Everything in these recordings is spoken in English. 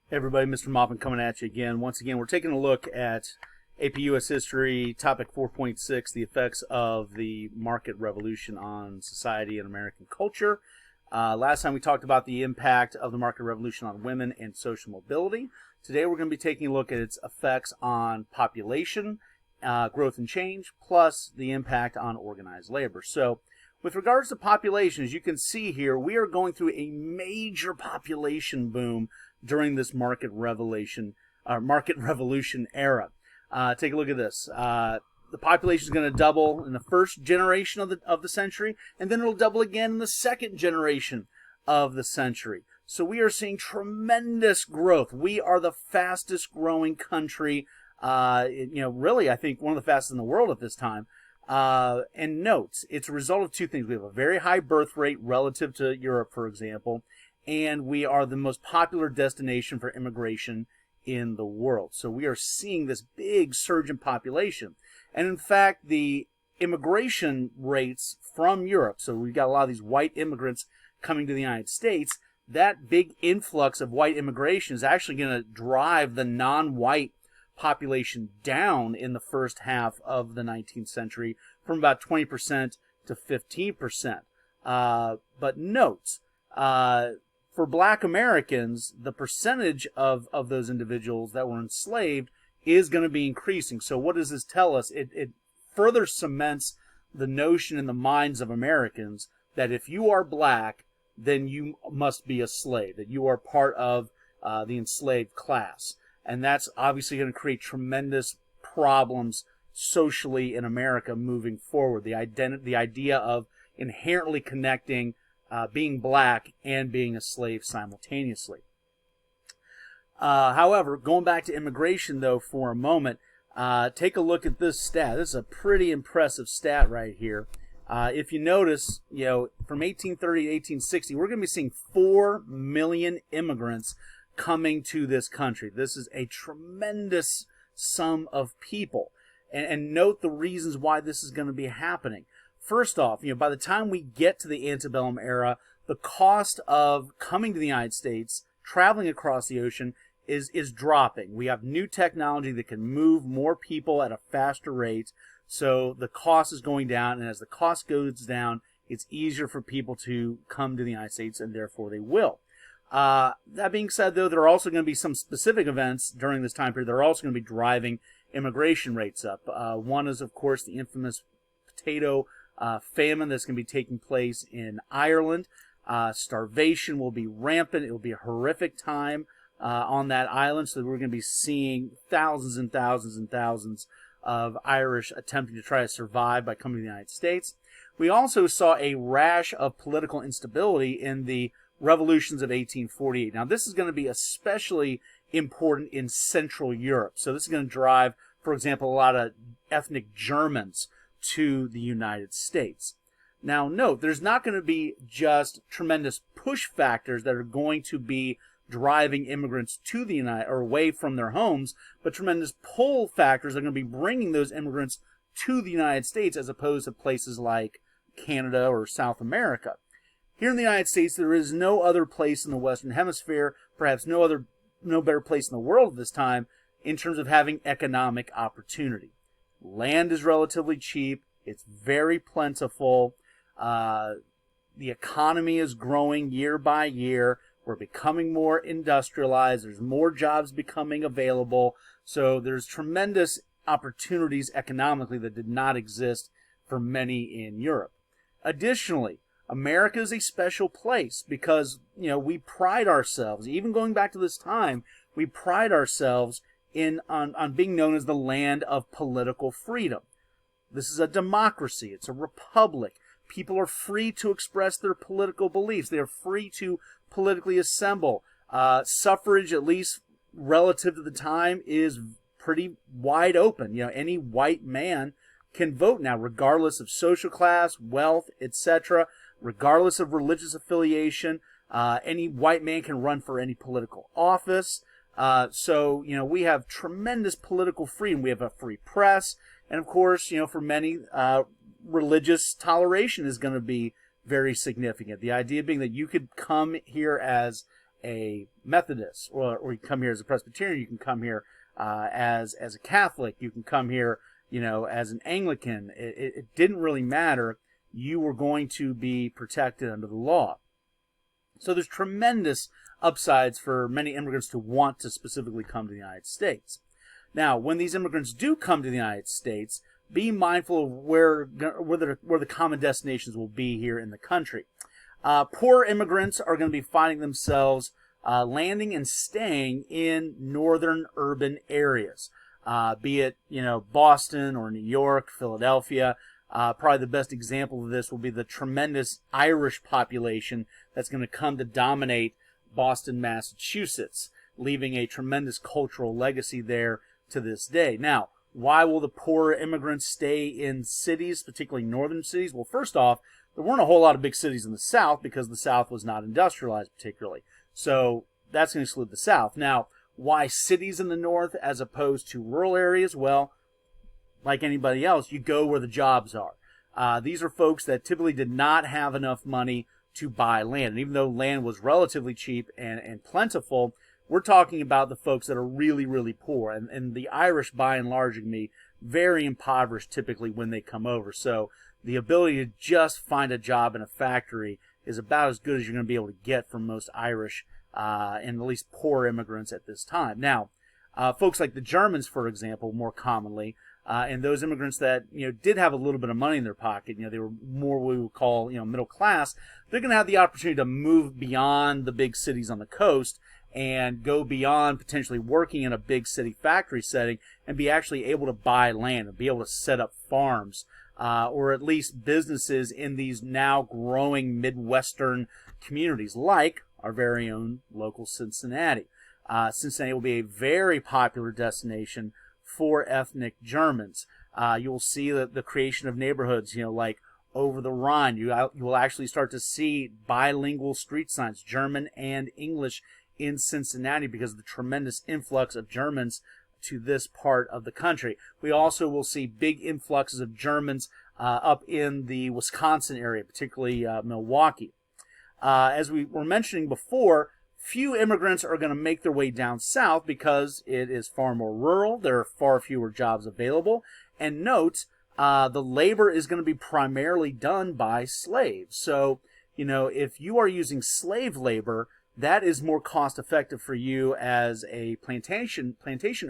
Hey everybody, Mr. Moffin coming at you again. Once again, we're taking a look at APUS history, topic 4.6, the effects of the market revolution on society and American culture. Last time we talked about the impact of the market revolution on women and social mobility. Today we're going to be taking a look at its effects on population, growth and change, plus the impact on organized labor. So with regards to population, as you can see here, we are going through a major population boom during this market revolution era. Take a look at this. The population is going to double in the first generation of the century, and then it'll double again in the second generation of the century. So we are seeing tremendous growth. We are the fastest growing country, really, I think one of the fastest in the world at this time. And note, it's a result of two things. We have a very high birth rate relative to Europe, for example, and we are the most popular destination for immigration in the world. So we are seeing this big surge in population. And in fact, the immigration rates from Europe, so we've got a lot of these white immigrants coming to the United States, that big influx of white immigration is actually going to drive the non-white population down in the first half of the 19th century from about 20% to 15%. But note, for black Americans, the percentage of those individuals that were enslaved is going to be increasing. So what does this tell us? It further cements the notion in the minds of Americans that if you are black, then you must be a slave, that you are part of the enslaved class. And that's obviously going to create tremendous problems socially in America moving forward. The idea of inherently connecting being black and being a slave simultaneously. However, going back to immigration, though, for a moment, take a look at this stat. This is a pretty impressive stat right here. If you notice, from 1830 to 1860, we're going to be seeing 4 million immigrants coming to this country. This is a tremendous sum of people. And note the reasons why this is going to be happening. First off, by the time we get to the antebellum era, the cost of coming to the United States, traveling across the ocean, is dropping. We have new technology that can move more people at a faster rate, so the cost is going down, and as the cost goes down, it's easier for people to come to the United States, and therefore they will. That being said, though, there are also going to be some specific events during this time period that are also going to be driving immigration rates up. One is, of course, the infamous potato famine that's going to be taking place in Ireland. Starvation will be rampant. It will be a horrific time on that island, so we're going to be seeing thousands and thousands and thousands of Irish attempting to try to survive by coming to the United States. We also saw a rash of political instability in the revolutions of 1848. Now, this is going to be especially important in Central Europe. So this is going to drive, for example, a lot of ethnic Germans to the United States. Now, note, there's not going to be just tremendous push factors that are going to be driving immigrants to the United or away from their homes, but tremendous pull factors are going to be bringing those immigrants to the United States as opposed to places like Canada or South America. Here in the United States, there is no other place in the Western Hemisphere, perhaps no better place in the world at this time, in terms of having economic opportunity. Land is relatively cheap. It's very plentiful. The economy is growing year by year. We're becoming more industrialized. There's more jobs becoming available. So there's tremendous opportunities economically that did not exist for many in Europe. Additionally, America is a special place because, we pride ourselves, even going back to this time, we pride ourselves on being known as the land of political freedom. This is a democracy. It's a republic. People are free to express their political beliefs. They are free to politically assemble. Suffrage, at least relative to the time, is pretty wide open. Any white man can vote now, regardless of social class, wealth, etc., regardless of religious affiliation. Any white man can run for any political office. So we have tremendous political freedom. We have a free press. And of course, for many, religious toleration is going to be very significant. The idea being that you could come here as a Methodist, or you come here as a Presbyterian. You can come here as a Catholic. You can come here, as an Anglican. It didn't really matter. You were going to be protected under the law. So there's tremendous upsides for many immigrants to want to specifically come to the United States. Now, when these immigrants do come to the United States, be mindful of where the common destinations will be here in the country. Poor immigrants are going to be finding themselves landing and staying in northern urban areas, be it Boston or New York, Philadelphia. Probably the best example of this will be the tremendous Irish population that's going to come to dominate Boston, Massachusetts, leaving a tremendous cultural legacy there to this day. Now, why will the poor immigrants stay in cities, particularly northern cities? Well, first off, there weren't a whole lot of big cities in the South because the South was not industrialized particularly. So that's going to exclude the South. Now, why cities in the North as opposed to rural areas? Well, like anybody else, you go where the jobs are. These are folks that typically did not have enough money to buy land. And even though land was relatively cheap and plentiful, we're talking about the folks that are really, really poor. And the Irish, by and large, can be very impoverished typically when they come over. So the ability to just find a job in a factory is about as good as you're going to be able to get from most Irish and at least poor immigrants at this time. Now, folks like the Germans, for example, more commonly, and those immigrants that did have a little bit of money in their pocket, they were more what we would call middle class. They're going to have the opportunity to move beyond the big cities on the coast and go beyond potentially working in a big city factory setting and be actually able to buy land and be able to set up farms or at least businesses in these now growing Midwestern communities like our very own local Cincinnati. Cincinnati will be a very popular destination for ethnic Germans. You'll see the creation of neighborhoods, like over the Rhine. You will actually start to see bilingual street signs, German and English, in Cincinnati because of the tremendous influx of Germans to this part of the country. We also will see big influxes of Germans up in the Wisconsin area, particularly Milwaukee. As we were mentioning before, few immigrants are going to make their way down south because it is far more rural. There are far fewer jobs available. And note, the labor is going to be primarily done by slaves. So, if you are using slave labor, that is more cost effective for you as a plantation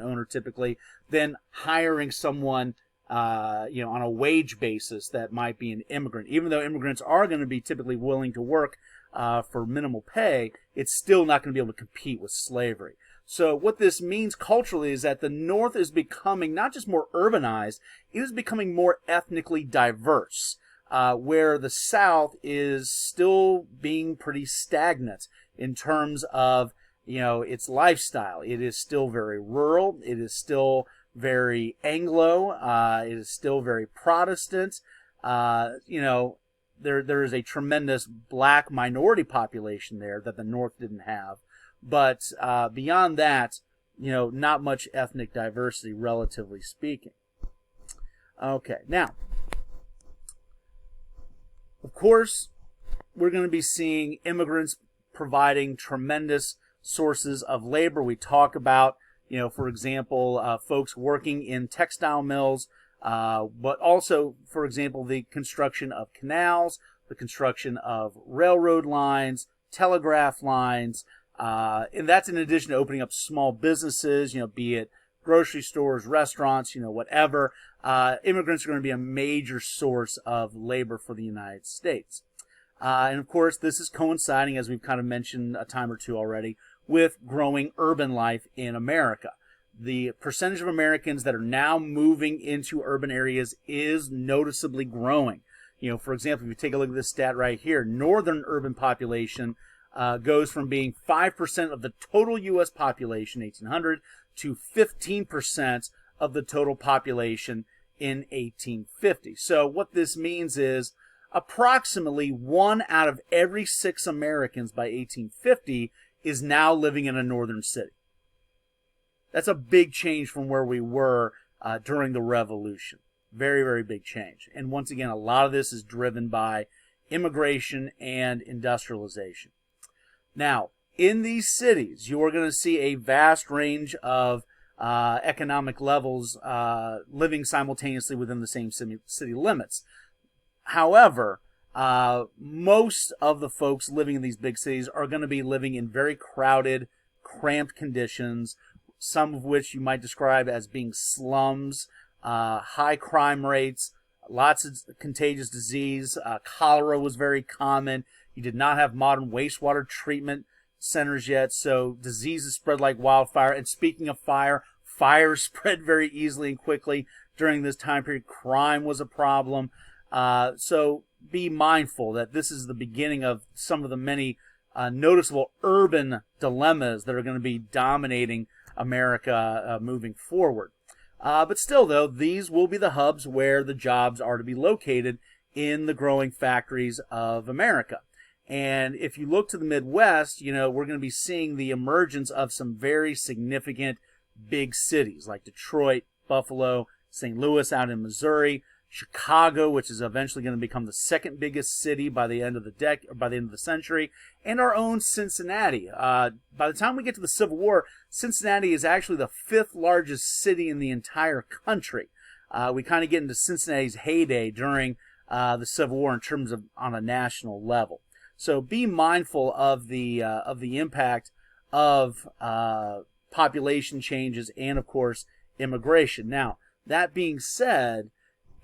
owner typically than hiring someone on a wage basis that might be an immigrant. Even though immigrants are going to be typically willing to work for minimal pay, it's still not going to be able to compete with slavery. So what this means culturally is that the North is becoming not just more urbanized, it is becoming more ethnically diverse, where the South is still being pretty stagnant in terms of, its lifestyle. It is still very rural. It is still very Anglo. It is still very Protestant. There is a tremendous black minority population there that the North didn't have. But beyond that, not much ethnic diversity, relatively speaking. Okay, now, of course, we're going to be seeing immigrants providing tremendous sources of labor. We talk about, for example, folks working in textile mills, but also, for example, the construction of canals, the construction of railroad lines, telegraph lines, and that's in addition to opening up small businesses, be it grocery stores, restaurants, whatever. Immigrants are going to be a major source of labor for the United States. And of course, this is coinciding, as we've kind of mentioned a time or two already, with growing urban life in America. The percentage of Americans that are now moving into urban areas is noticeably growing. For example, if you take a look at this stat right here, northern urban population goes from being 5% of the total U.S. population, 1800, to 15% of the total population in 1850. So what this means is approximately 1 out of every 6 Americans by 1850 is now living in a northern city. That's a big change from where we were during the Revolution. Very, very big change. And once again, a lot of this is driven by immigration and industrialization. Now, in these cities, you are going to see a vast range of economic levels living simultaneously within the same city limits. However, most of the folks living in these big cities are going to be living in very crowded, cramped conditions, some of which you might describe as being slums, high crime rates, lots of contagious disease. Cholera was very common. You did not have modern wastewater treatment centers yet, so diseases spread like wildfire. And speaking of fire, fire spread very easily and quickly during this time period. Crime was a problem. So be mindful that this is the beginning of some of the many noticeable urban dilemmas that are going to be dominating America moving forward. But still, though, these will be the hubs where the jobs are to be located in the growing factories of America. And if you look to the Midwest, you know, we're going to be seeing the emergence of some very significant big cities like Detroit, Buffalo, St. Louis out in Missouri, Chicago, which is eventually going to become the second biggest city by the end of the century, and our own Cincinnati. By the time we get to the Civil War, Cincinnati is actually the 5th largest city in the entire country. We kind of get into Cincinnati's heyday during the Civil War in terms of on a national level. So be mindful of the impact of population changes and, of course, immigration. Now, that being said,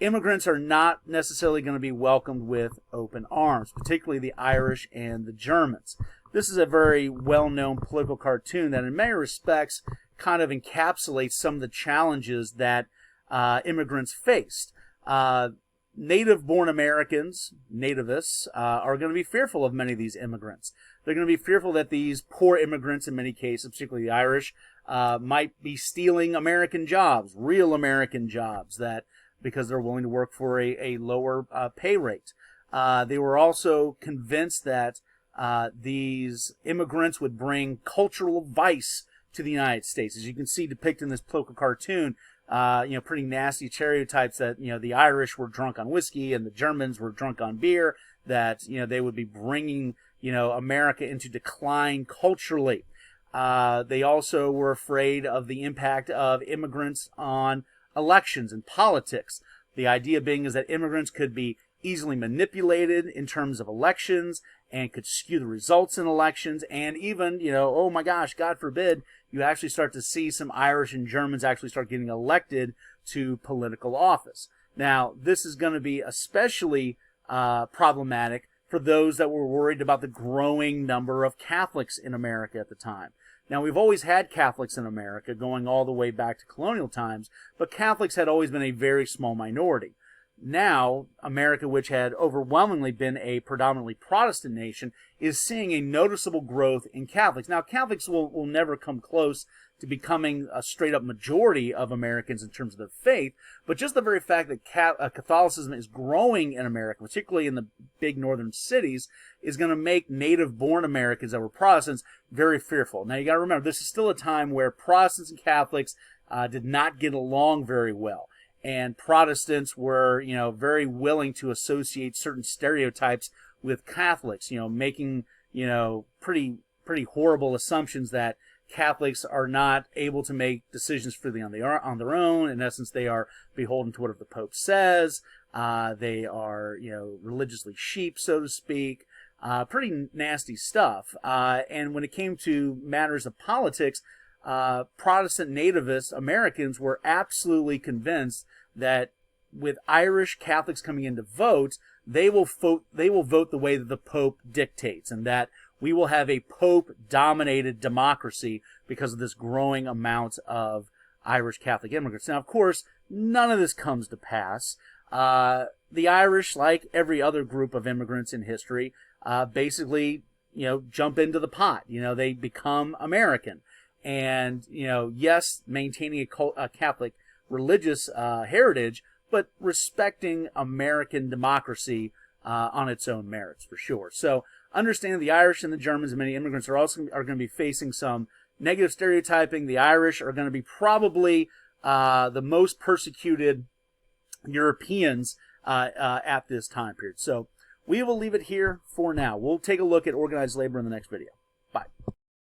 immigrants are not necessarily going to be welcomed with open arms, particularly the Irish and the Germans. This is a very well-known political cartoon that in many respects kind of encapsulates some of the challenges that immigrants faced. Native-born Americans, nativists, are going to be fearful of many of these immigrants. They're going to be fearful that these poor immigrants, in many cases, particularly the Irish, might be stealing American jobs, real American jobs, that because they're willing to work for a lower pay rate. They were also convinced that these immigrants would bring cultural vice to the United States. As you can see depicted in this political cartoon, pretty nasty stereotypes that, the Irish were drunk on whiskey and the Germans were drunk on beer, that, they would be bringing, America into decline culturally. They also were afraid of the impact of immigrants on elections and politics. The idea being is that immigrants could be easily manipulated in terms of elections and could skew the results in elections, and even, oh my gosh, God forbid, you actually start to see some Irish and Germans actually start getting elected to political office. Now, this is going to be especially problematic for those that were worried about the growing number of Catholics in America at the time. Now, we've always had Catholics in America going all the way back to colonial times, but Catholics had always been a very small minority. Now, America, which had overwhelmingly been a predominantly Protestant nation, is seeing a noticeable growth in Catholics. Now, Catholics will never come close to becoming a straight-up majority of Americans in terms of their faith, but just the very fact that Catholicism is growing in America, particularly in the big northern cities, is going to make native-born Americans that were Protestants very fearful. Now, you got to remember, this is still a time where Protestants and Catholics did not get along very well. And Protestants were, very willing to associate certain stereotypes with Catholics, making, pretty horrible assumptions that Catholics are not able to make decisions freely on their own. In essence, they are beholden to whatever the Pope says. They are, religiously sheep, so to speak. Pretty nasty stuff. And when it came to matters of politics, Protestant nativist Americans were absolutely convinced that with Irish Catholics coming in to vote, they will vote the way that the Pope dictates, and that we will have a Pope-dominated democracy because of this growing amount of Irish Catholic immigrants. Now, of course, none of this comes to pass. The Irish, like every other group of immigrants in history, basically, jump into the pot. They become American. And, yes, maintaining a Catholic religious heritage, but respecting American democracy on its own merits, for sure. So understand the Irish and the Germans and many immigrants are going to be facing some negative stereotyping. The Irish are going to be probably the most persecuted Europeans at this time period. So we will leave it here for now. We'll take a look at organized labor in the next video.